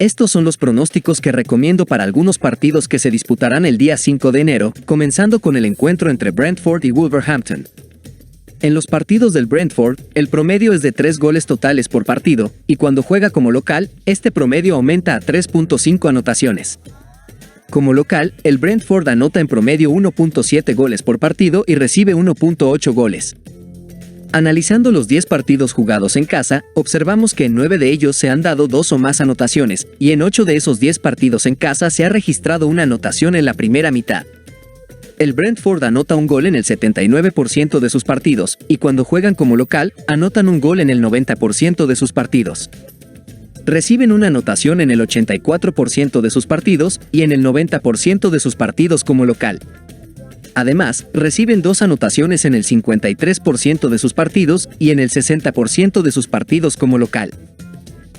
Estos son los pronósticos que recomiendo para algunos partidos que se disputarán el día 5 de enero, comenzando con el encuentro entre Brentford y Wolverhampton. En los partidos del Brentford, el promedio es de 3 goles totales por partido, y cuando juega como local, este promedio aumenta a 3.5 anotaciones. Como local, el Brentford anota en promedio 1.7 goles por partido y recibe 1.8 goles. Analizando los 10 partidos jugados en casa, observamos que en 9 de ellos se han dado 2 o más anotaciones, y en 8 de esos 10 partidos en casa se ha registrado una anotación en la primera mitad. El Brentford anota un gol en el 79% de sus partidos, y cuando juegan como local, anotan un gol en el 90% de sus partidos. Reciben una anotación en el 84% de sus partidos y en el 90% de sus partidos como local. Además, reciben 2 anotaciones en el 53% de sus partidos y en el 60% de sus partidos como local.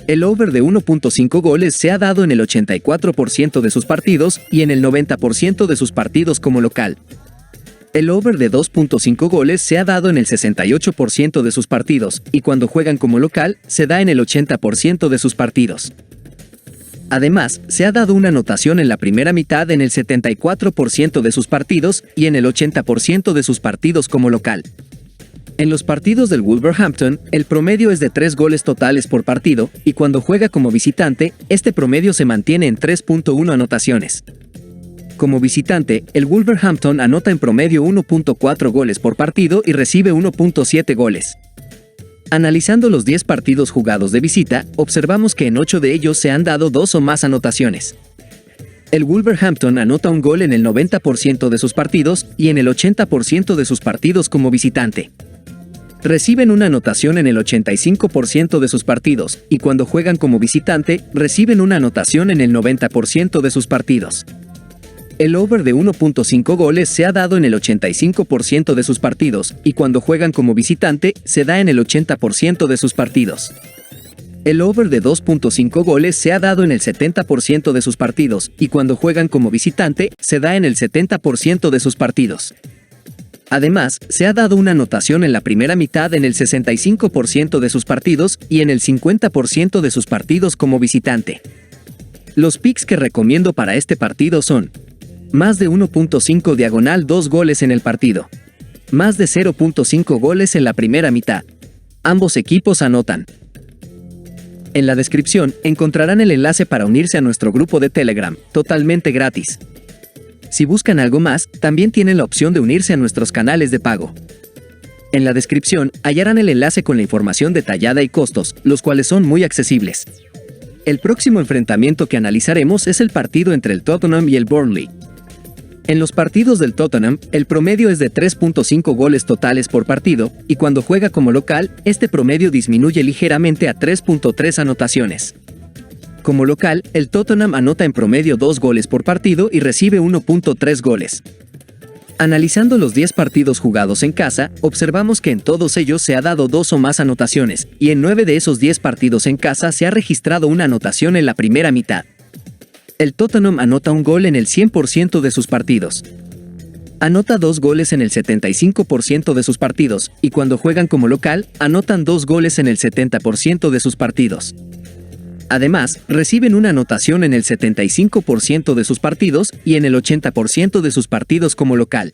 El over de 1.5 goles se ha dado en el 84% de sus partidos y en el 90% de sus partidos como local. El over de 2.5 goles se ha dado en el 68% de sus partidos, y cuando juegan como local, se da en el 80% de sus partidos. Además, se ha dado una anotación en la primera mitad en el 74% de sus partidos y en el 80% de sus partidos como local. En los partidos del Wolverhampton, el promedio es de 3 goles totales por partido, y cuando juega como visitante, este promedio se mantiene en 3.1 anotaciones. Como visitante, el Wolverhampton anota en promedio 1.4 goles por partido y recibe 1.7 goles. Analizando los 10 partidos jugados de visita, observamos que en 8 de ellos se han dado 2 o más anotaciones. El Wolverhampton anota un gol en el 90% de sus partidos y en el 80% de sus partidos como visitante. Reciben una anotación en el 85% de sus partidos, y cuando juegan como visitante, reciben una anotación en el 90% de sus partidos. El over de 1.5 goles se ha dado en el 85% de sus partidos, y cuando juegan como visitante, se da en el 80% de sus partidos. El over de 2.5 goles se ha dado en el 70% de sus partidos, y cuando juegan como visitante, se da en el 70% de sus partidos. Además, se ha dado una anotación en la primera mitad en el 65% de sus partidos y en el 50% de sus partidos como visitante. Los picks que recomiendo para este partido son: más de 1.5 diagonal 2 goles en el partido. Más de 0.5 goles en la primera mitad. Ambos equipos anotan. En la descripción encontrarán el enlace para unirse a nuestro grupo de Telegram, totalmente gratis. Si buscan algo más, también tienen la opción de unirse a nuestros canales de pago. En la descripción hallarán el enlace con la información detallada y costos, los cuales son muy accesibles. El próximo enfrentamiento que analizaremos es el partido entre el Tottenham y el Burnley. En los partidos del Tottenham, el promedio es de 3.5 goles totales por partido, y cuando juega como local, este promedio disminuye ligeramente a 3.3 anotaciones. Como local, el Tottenham anota en promedio 2 goles por partido y recibe 1.3 goles. Analizando los 10 partidos jugados en casa, observamos que en todos ellos se ha dado 2 o más anotaciones, y en 9 de esos 10 partidos en casa se ha registrado una anotación en la primera mitad. El Tottenham anota un gol en el 100% de sus partidos. Anota 2 goles en el 75% de sus partidos, y cuando juegan como local, anotan 2 goles en el 70% de sus partidos. Además, reciben una anotación en el 75% de sus partidos y en el 80% de sus partidos como local.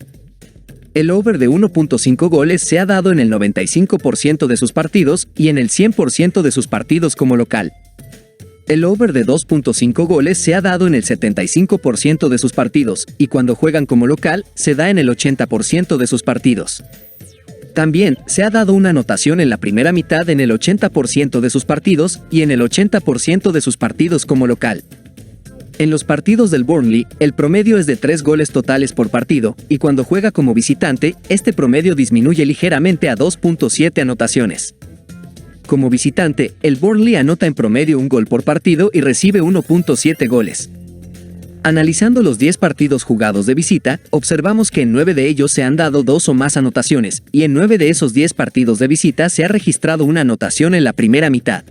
El over de 1.5 goles se ha dado en el 95% de sus partidos y en el 100% de sus partidos como local. El over de 2.5 goles se ha dado en el 75% de sus partidos, y cuando juegan como local, se da en el 80% de sus partidos. También se ha dado una anotación en la primera mitad en el 80% de sus partidos y en el 80% de sus partidos como local. En los partidos del Burnley, el promedio es de 3 goles totales por partido, y cuando juega como visitante, este promedio disminuye ligeramente a 2.7 anotaciones. Como visitante, el Burnley anota en promedio un gol por partido y recibe 1.7 goles. Analizando los 10 partidos jugados de visita, observamos que en 9 de ellos se han dado 2 o más anotaciones, y en 9 de esos 10 partidos de visita se ha registrado una anotación en la primera mitad.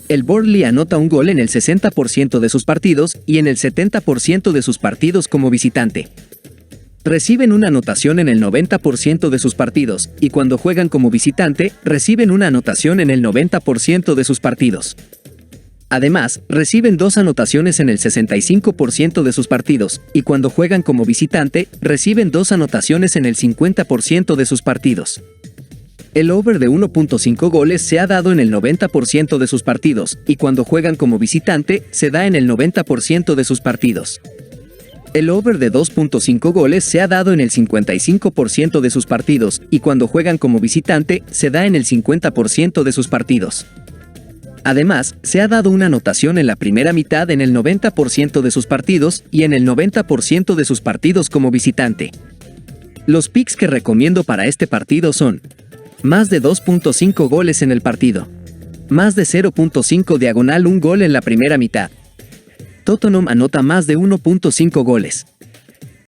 El Burnley anota un gol en el 60% de sus partidos y en el 70% de sus partidos como visitante. Reciben una anotación en el 90% de sus partidos, y cuando juegan como visitante, reciben una anotación en el 90% de sus partidos. Además, reciben 2 anotaciones en el 65% de sus partidos, y cuando juegan como visitante, reciben 2 anotaciones en el 50% de sus partidos. El over de 1.5 goles se ha dado en el 90% de sus partidos, y cuando juegan como visitante, se da en el 90% de sus partidos. El over de 2.5 goles se ha dado en el 55% de sus partidos, y cuando juegan como visitante, se da en el 50% de sus partidos. Además, se ha dado una anotación en la primera mitad en el 90% de sus partidos y en el 90% de sus partidos como visitante. Los picks que recomiendo para este partido son: más de 2.5 goles en el partido, más de 0.5 diagonal un gol en la primera mitad. Tottenham anota más de 1.5 goles.